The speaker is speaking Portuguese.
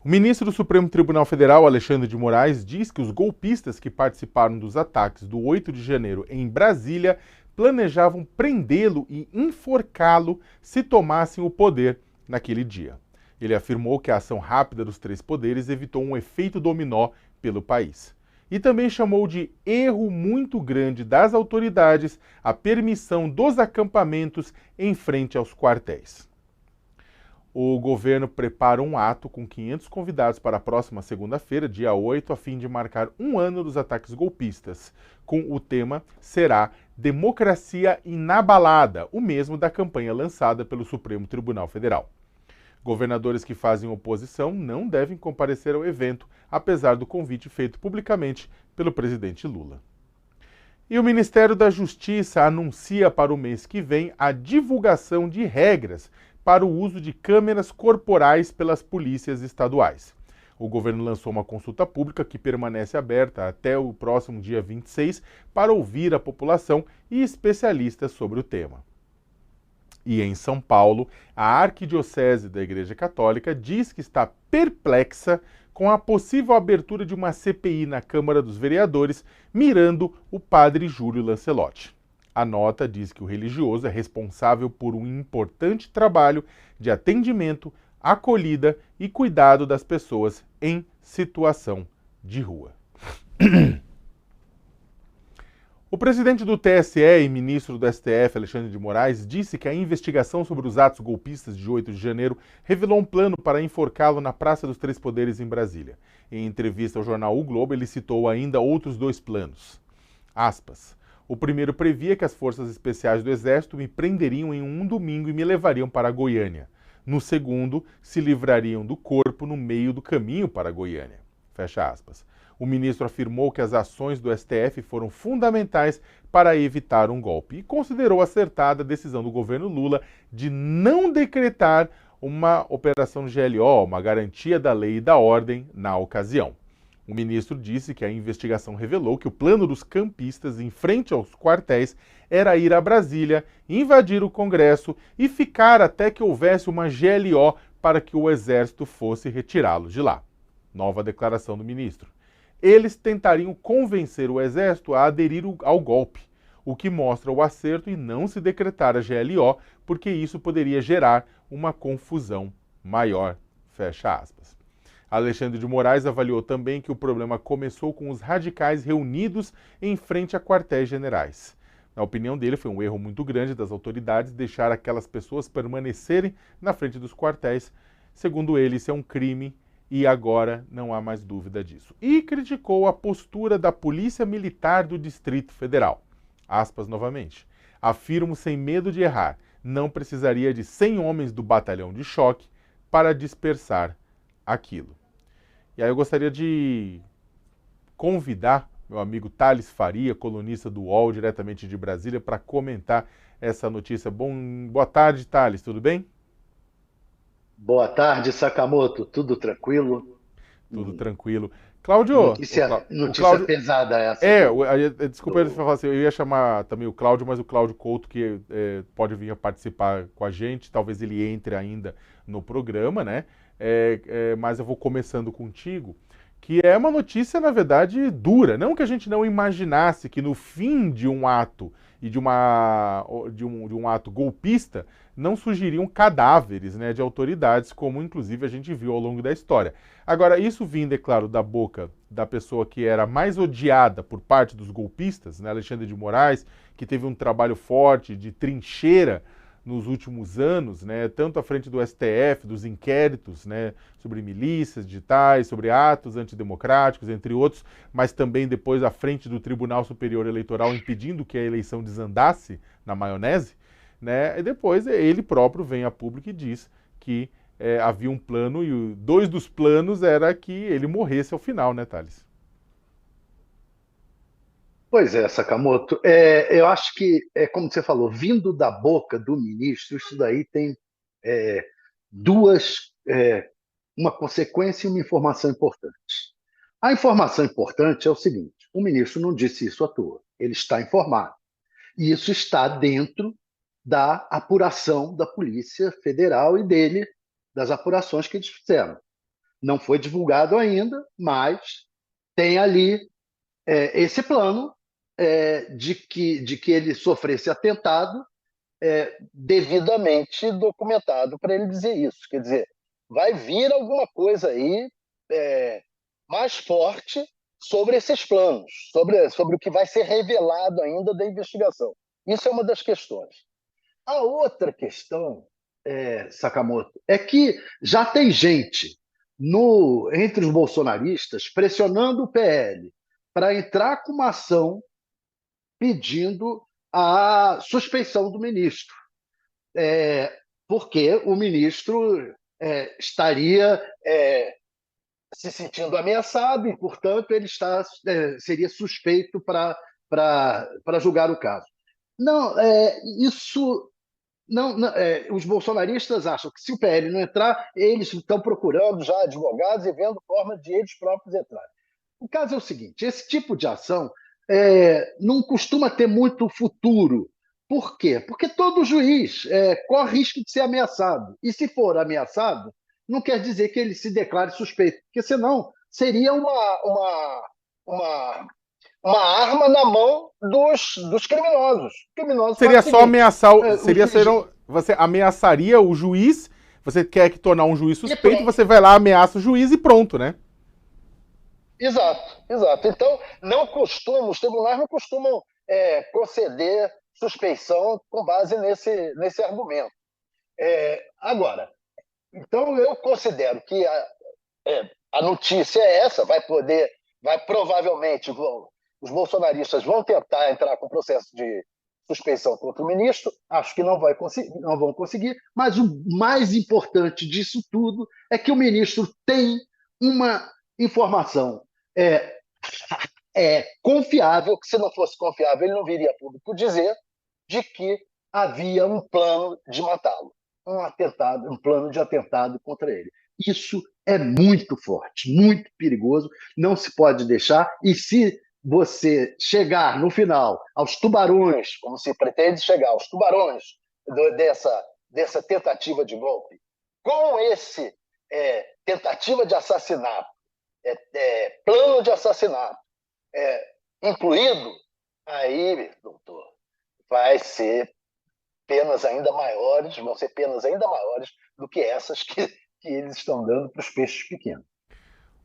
O ministro do Supremo Tribunal Federal, Alexandre de Moraes, diz que os golpistas que participaram dos ataques do 8 de janeiro em Brasília planejavam prendê-lo e enforcá-lo se tomassem o poder naquele dia. Ele afirmou que a ação rápida dos três poderes evitou um efeito dominó pelo país. E também chamou de erro muito grande das autoridades a permissão dos acampamentos em frente aos quartéis. O governo prepara um ato com 500 convidados para a próxima segunda-feira, dia 8, a fim de marcar um ano dos ataques golpistas. Com o tema será Democracia Inabalada, o mesmo da campanha lançada pelo Supremo Tribunal Federal. Governadores que fazem oposição não devem comparecer ao evento, apesar do convite feito publicamente pelo presidente Lula. E o Ministério da Justiça anuncia para o mês que vem a divulgação de regras para o uso de câmeras corporais pelas polícias estaduais. O governo lançou uma consulta pública que permanece aberta até o próximo dia 26 para ouvir a população e especialistas sobre o tema. E em São Paulo, a Arquidiocese da Igreja Católica diz que está perplexa com a possível abertura de uma CPI na Câmara dos Vereadores, mirando o padre Júlio Lancelotti. A nota diz que o religioso é responsável por um importante trabalho de atendimento, acolhida e cuidado das pessoas em situação de rua. O presidente do TSE e ministro do STF, Alexandre de Moraes, disse que a investigação sobre os atos golpistas de 8 de janeiro revelou um plano para enforcá-lo na Praça dos Três Poderes em Brasília. Em entrevista ao jornal O Globo, ele citou ainda outros dois planos. Aspas. O primeiro previa que as forças especiais do Exército me prenderiam em um domingo e me levariam para Goiânia. No segundo, se livrariam do corpo no meio do caminho para Goiânia. Fecha aspas. O ministro afirmou que as ações do STF foram fundamentais para evitar um golpe e considerou acertada a decisão do governo Lula de não decretar uma operação GLO, uma garantia da lei e da ordem, na ocasião. O ministro disse que a investigação revelou que o plano dos campistas em frente aos quartéis era ir a Brasília, invadir o Congresso e ficar até que houvesse uma GLO para que o Exército fosse retirá-los de lá. Nova declaração do ministro. Eles tentariam convencer o Exército a aderir ao golpe, o que mostra o acerto em não se decretar a GLO, porque isso poderia gerar uma confusão maior. Fecha aspas. Alexandre de Moraes avaliou também que o problema começou com os radicais reunidos em frente a quartéis generais. Na opinião dele, foi um erro muito grande das autoridades deixar aquelas pessoas permanecerem na frente dos quartéis. Segundo ele, isso é um crime e agora não há mais dúvida disso. E criticou a postura da Polícia Militar do Distrito Federal. Aspas novamente. Afirmo sem medo de errar, não precisaria de 100 homens do batalhão de choque para dispersar aquilo. E aí eu gostaria de convidar meu amigo Thales Faria, colunista do UOL, diretamente de Brasília, para comentar essa notícia. Boa tarde, Thales, tudo bem? Boa tarde, Sakamoto. Tudo tranquilo? Tudo Hum, tranquilo. Cláudio, o Notícia Cláudio, pesada essa desculpa eu falar assim, eu ia chamar também o Cláudio, mas o Cláudio Couto, que pode vir a participar com a gente, talvez ele entre ainda no programa, né? Mas eu vou começando contigo, que é uma notícia, na verdade, dura. Não que a gente não imaginasse que no fim de um ato e de um ato golpista não surgiriam cadáveres, né, de autoridades, como inclusive a gente viu ao longo da história. Agora, isso vindo, é claro, da boca da pessoa que era mais odiada por parte dos golpistas, né, Alexandre de Moraes, que teve um trabalho forte de trincheira nos últimos anos, né, tanto à frente do STF, dos inquéritos, né, sobre milícias digitais, sobre atos antidemocráticos, entre outros, mas também depois à frente do Tribunal Superior Eleitoral, impedindo que a eleição desandasse na maionese, né, e depois ele próprio vem a público e diz que havia um plano, e dois dos planos era que ele morresse ao final, né, Thales? Pois é, Sakamoto. Eu acho que, como você falou, vindo da boca do ministro, isso daí tem é, duas, uma consequência e uma informação importante. A informação importante é o seguinte: o ministro não disse isso à toa, ele está informado. E isso está dentro da apuração da Polícia Federal e dele, das apurações que eles fizeram. Não foi divulgado ainda, mas tem ali esse plano de que ele sofresse atentado devidamente documentado para ele dizer isso. Quer dizer, vai vir alguma coisa aí é, mais forte sobre esses planos, sobre o que vai ser revelado ainda da investigação. Isso é uma das questões. A outra questão, Sakamoto, é que já tem gente entre os bolsonaristas pressionando o PL para entrar com uma ação pedindo a suspeição do ministro, porque o ministro estaria se sentindo ameaçado e, portanto, ele seria suspeito para julgar o caso. Não, isso não, os bolsonaristas acham que se o PL não entrar, eles estão procurando já advogados e vendo forma de eles próprios entrarem. O caso é o seguinte: esse tipo de ação não costuma ter muito futuro. Por quê? Porque todo juiz corre risco de ser ameaçado. E se for ameaçado, não quer dizer que ele se declare suspeito, porque senão seria uma, uma arma na mão dos criminosos. Os criminosos fazem Seria o só seguinte: ameaçar. o juiz. Você ameaçaria o juiz. Você quer que tornar um juiz E suspeito, pronto. você vai lá, ameaça o juiz e pronto, né? Exato, exato. Então, os tribunais não costumam conceder suspeição com base nesse argumento. Agora, então eu considero que a notícia é essa, provavelmente, os bolsonaristas vão tentar entrar com processo de suspeição contra o ministro, acho que não vão conseguir, mas o mais importante disso tudo é que o ministro tem uma informação é, confiável, que se não fosse confiável ele não viria a público dizer, de que havia um plano de matá-lo, um plano de atentado contra ele. Isso é muito forte, muito perigoso, não se pode deixar, e se você chegar no final aos tubarões, como se pretende chegar aos tubarões dessa tentativa de golpe, com esse tentativa de assassinato, plano de assassinato incluído, aí, doutor, vai ser vão ser penas ainda maiores do que essas que eles estão dando para os peixes pequenos.